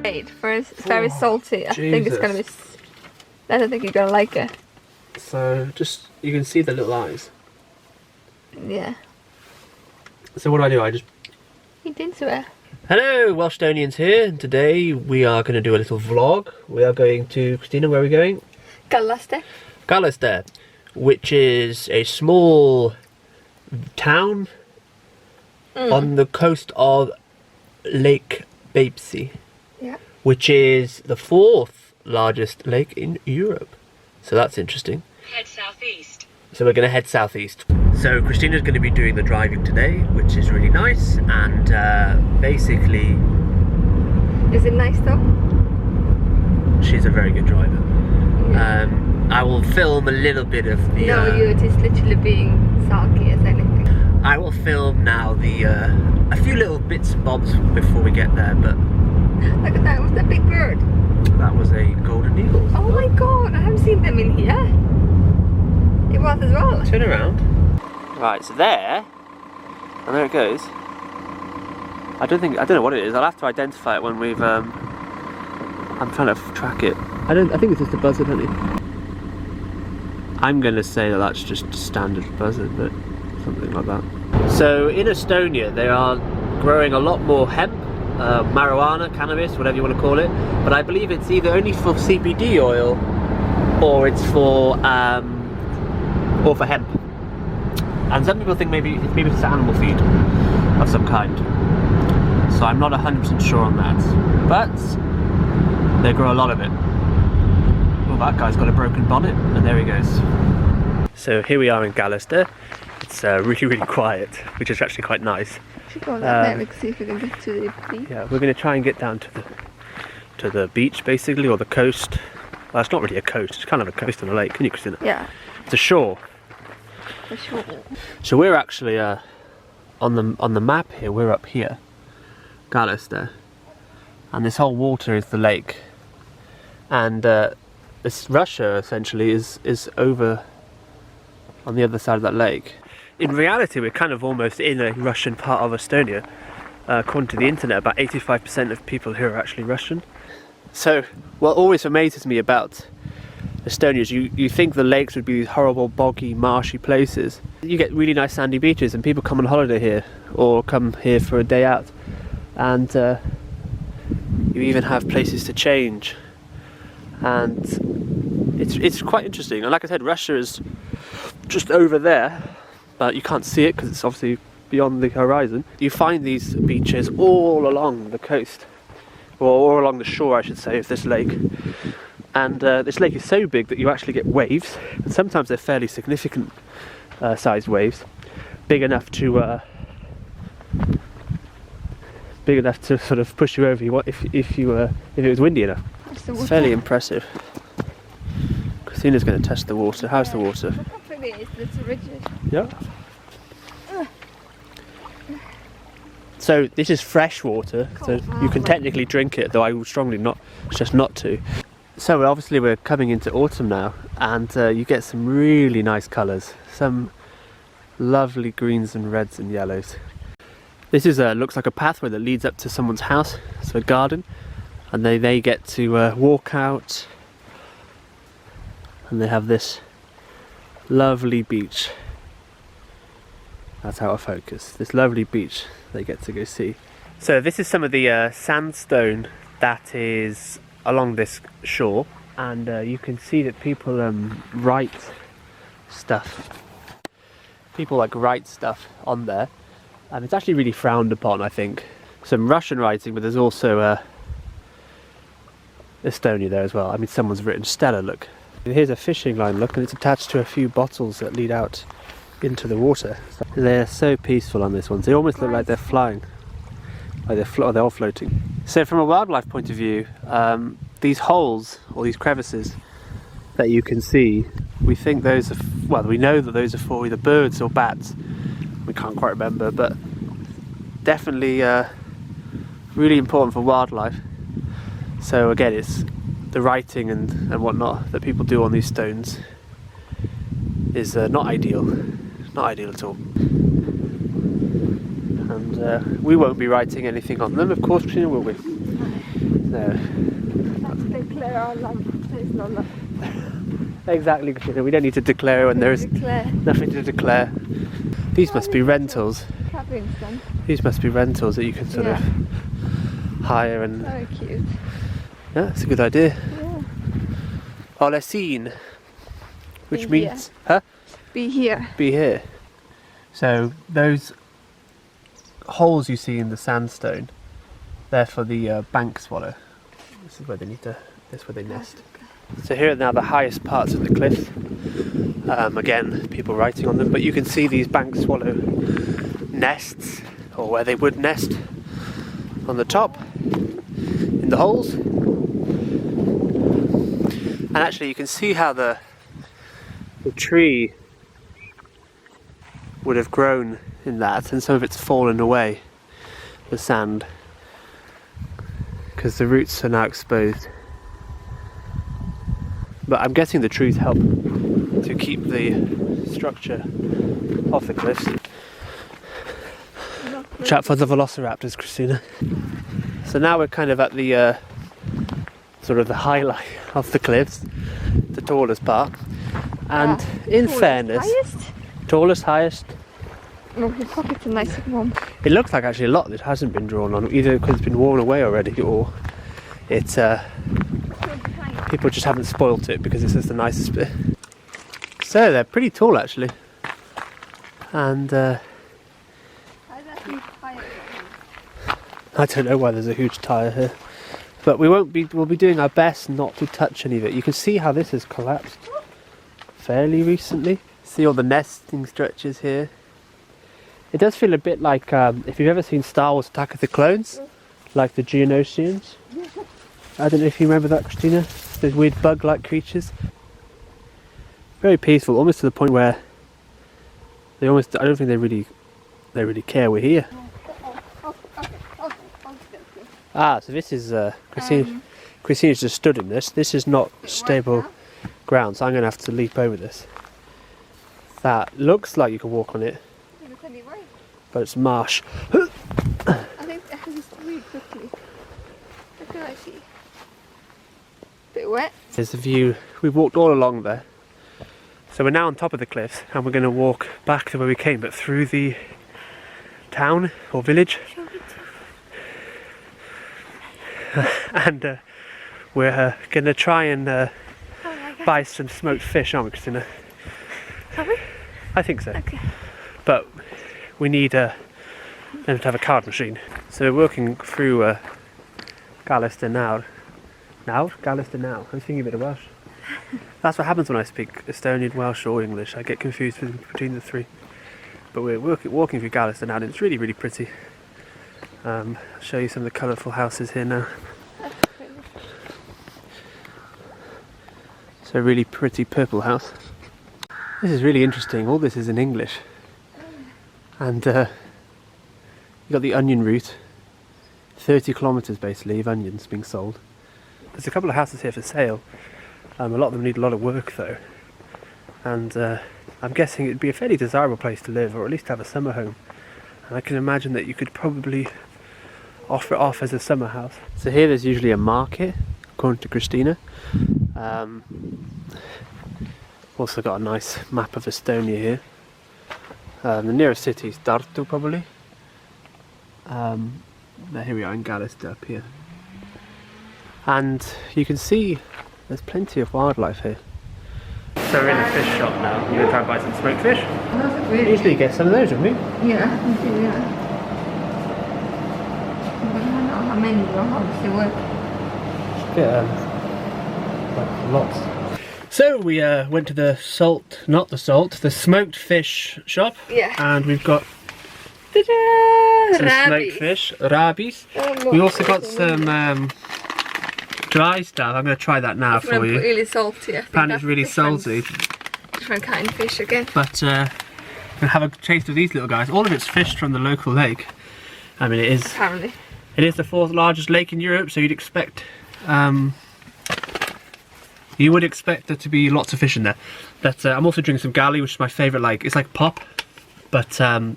lemonade. First, it's very salty. I think it's Jesus. gonna be. I don't think you're gonna like it. So just you can see the little eyes. Yeah. So what do? I just. Eat into it. Hello, Welshstonians here. And today we are going to do a little vlog. We are going to Christina. Where are we going? Kallaste. Kallaste, which is a small town on the coast of Lake Babesy, which is the 4th largest lake in Europe. So that's interesting. Head southeast. So we're going to head southeast. So Christina's going to be doing the driving today, which is really nice. And basically, is it nice though? she's a very good driver. Yeah. I will film a little bit of the. No, you're just literally being sulky as anything. I will film now the a few little bits and bobs before we get there, but Look at that, was that big bird? that was a golden eagle. Oh my god, I haven't seen them in here. It was as well. Turn around. Right, so there, and there it goes. I don't know what it is. I'll have to identify it when we've. I'm trying to track it. I think it's just a buzzard, honey. I'm going to say that that's just a standard buzzard, but something like that. So in Estonia, they are growing a lot more hemp, marijuana, cannabis, whatever you want to call it. But I believe it's either only for CBD oil, or it's for hemp. And some people think maybe it's animal feed of some kind. So I'm not 100% sure on that, but they grow a lot of it. Well, that guy's got a broken bonnet, and there he goes. So here we are in Kallaste. It's really, really quiet, which is actually quite nice. We should go down there and see if we can get to the beach. Yeah, we're going to try and get down to the beach, basically, or the coast. Well, it's not really a coast. It's kind of a coast and a lake, isn't it, Christina? Yeah. It's a shore. For sure. So we're actually on the map here. We're up here, Kallaste, and this whole water is the lake, and this Russia essentially is over on the other side of that lake. In reality, we're kind of almost in a Russian part of Estonia. According to the internet, about 85% of people here are actually Russian. So what always amazes me about Estonia is you think the lakes would be these horrible, boggy, marshy places. You get really nice sandy beaches, and people come on holiday here or come here for a day out, and you even have places to change, and it's quite interesting. And like I said, Russia is just over there, but you can't see it because it's obviously beyond the horizon. You find these beaches all along the coast, or all along the shore, I should say, of this lake. And this lake is so big that you actually get waves, and sometimes they're fairly significant sized waves, big enough to sort of push you over if it was windy enough. It's fairly impressive. Christina's going to test the water. How's the water? Look how pretty it is. It's rigid. Yeah. So this is fresh water, so you can technically drink it, though I would strongly suggest not to. So obviously we're coming into autumn now, and you get some really nice colours, some lovely greens and reds and yellows. This is looks like a pathway that leads up to someone's house, so a garden, and they get to walk out, and they have this lovely beach. That's out of focus. This lovely beach they get to go see. So this is some of the sandstone that is along this shore, and you can see that people write stuff. People write stuff on there, and it's actually really frowned upon, I think. Some Russian writing, but there's also Estonia there as well. I mean, someone's written Stella, look. Here's a fishing line, look, and it's attached to a few bottles that lead out into the water. They're so peaceful on this one. They almost look like they're flying. Like they're all floating. So from a wildlife point of view, these holes, or these crevices that you can see, we think those are, well, we know that those are for either birds or bats. We can't quite remember, but definitely really important for wildlife. So again, it's the writing and whatnot that people do on these stones is not ideal. Not ideal at all. And we won't be writing anything on them, of course, Christina, will we? So Let's declare our love. There's no love. exactly, Christina, we don't need to declare when there is nothing to declare. These must be rentals. Cabins then. These must be rentals that you can sort of hire and... Very cute. Yeah, that's a good idea. Yeah. Kallaste, which Be means... here. Huh? Be here. Be here. So those holes you see in the sandstone, they're for the bank swallow. This is where they need to... This is where they nest. So here are now the highest parts of the cliffs. Again, people writing on them, but you can see these bank swallow nests, or where they would nest, on the top, in the holes. And actually you can see how the tree would have grown in that, and some of it's fallen away, the sand, because the roots are now exposed. But I'm guessing the trees help to keep the structure of the cliffs. Watch out for the velociraptors, Christina. So now we're kind of at the sort of the highlight of the cliffs, the tallest part. And in fairness, tallest, highest. No, his pockets are nice and warm. It looks like actually a lot that hasn't been drawn on, either because it's been worn away already, or it's people just haven't spoilt it because it's just the nicest bit. So they're pretty tall actually, and I don't know why there's a huge tyre here, but we'll be doing our best not to touch any of it. You can see how this has collapsed fairly recently. See all the nesting structures here. It does feel a bit like if you've ever seen Star Wars Attack of the Clones, like the Geonosians. I don't know if you remember that, Christina. Those weird bug-like creatures. Very peaceful, almost to the point where I don't think they really care we're here. Ah, so this is Christina's just stood in this. This is not stable ground, so I'm going to have to leap over this. That looks like you can walk on it, but it's marsh. I think it has to move quickly. What can I see? Bit wet. There's the view. We've walked all along there. So we're now on top of the cliffs and we're going to walk back to where we came, but through the town or village. And we're going to try and buy some smoked fish, aren't we, Christina? Have we? I think so. Okay. But we need them to have a card machine. So we're working through Kallaste now. Kallaste now. I'm thinking a bit of Welsh. That's what happens when I speak Estonian, Welsh or English. I get confused between the three. But we're walking through Kallaste now and it's really, really pretty. I'll show you some of the colourful houses here now. It's a really pretty purple house. This is really interesting. All this is in English. And you've got the onion route. 30 kilometres basically of onions being sold. There's a couple of houses here for sale. A lot of them need a lot of work though. And I'm guessing it'd be a fairly desirable place to live, or at least have a summer home. And I can imagine that you could probably offer it off as a summer house. So here there's usually a market, according to Christina. Also got a nice map of Estonia here. The nearest city is Tartu probably. Here we are in Kallaste up here. And you can see there's plenty of wildlife here. So we're in a fish shop now. You're going to try and buy some smoked fish? Usually you get some of those, don't we? Yeah, I do, yeah. But I don't know how many or how much they work. Like lots. So we went to the the smoked fish shop. Yeah. And we've got some smoked fish, rabies. We also got some dry stuff. I'm going to try that now for you. Really salty. Apparently it's really salty. Different kind of fish again. But I'm going to have a taste of these little guys. All of it's fished from the local lake. I mean, it is. Apparently. It is the 4th largest lake in Europe, so you'd expect. You would expect there to be lots of fish in there. But I'm also drinking some gali, which is my favourite. Like it's like pop, but dark.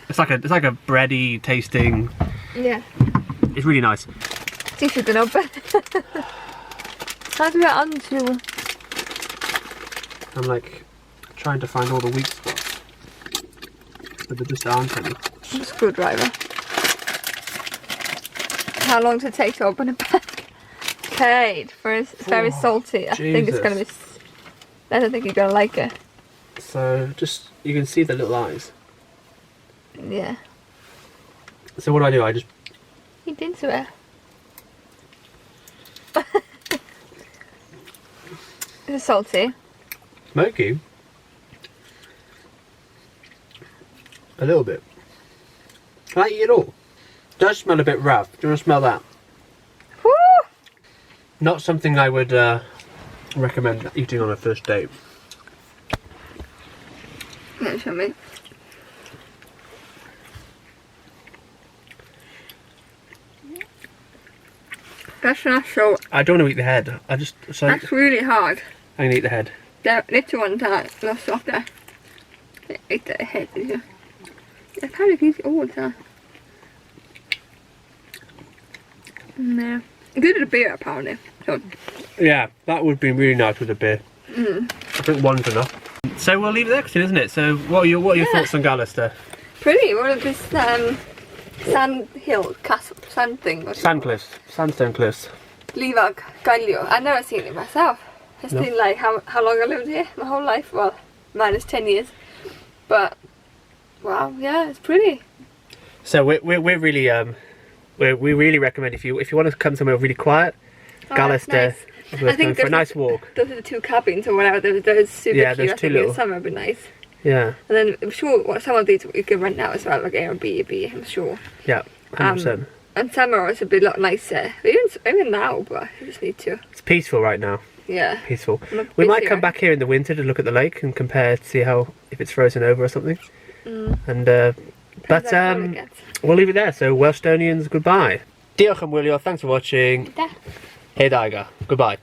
It's like a bready tasting. Yeah. It's really nice. T-shirt är uppe. How do I undo? I'm like trying to find all the weak spots, but there just aren't any. Screwdriver. How long does it take to open a pack? Kate, for it's very salty. I think it's gonna be. I don't think you're gonna like it. So just you can see the little eyes. Yeah. So what do? I just Eat into it. It's salty. smoky. A little bit. Can I eat it all? Does smell a bit rough. Do you want to smell that? Woo! Not something I would recommend eating on a first date. Yeah, show me. That's not so. I don't want to eat the head. That's really hard. I'm gonna eat the head. Det lite ont här. Loss där. Inte heter det. Jag kan det finns ord här. Nej. Good at a beer apparently. So. Yeah, that would be really nice with a beer. I think one's enough. So we'll leave it there, Christine, isn't it? So what are your thoughts on Kallaste? Pretty. One of this sand hill castle something. Sand cliffs, sandstone cliffs. Liva Gallio. I've never seen it myself. It's been like how long I lived here? My whole life. Well, minus 10 years. But wow, yeah, it's pretty. So we're really we really recommend if you want to come somewhere really quiet, Kallaste. Nice. Worth going for a nice walk. Those are the two cabins or whatever. Those super Yeah, cute. those I two think little. in summer would be nice. Yeah. And then I'm sure some of these you can rent now as well, like Airbnb. I'm sure. Yeah, 100%. And summer also be a lot nicer. Even now, but you just need to. It's peaceful right now. Yeah. Peaceful. We might come back here in the winter to look at the lake and compare to see if it's frozen over or something. And but we'll leave it there. So Welsh Estonians, goodbye. Diolch am wylio. Thanks for watching. Hei Daiga. Goodbye.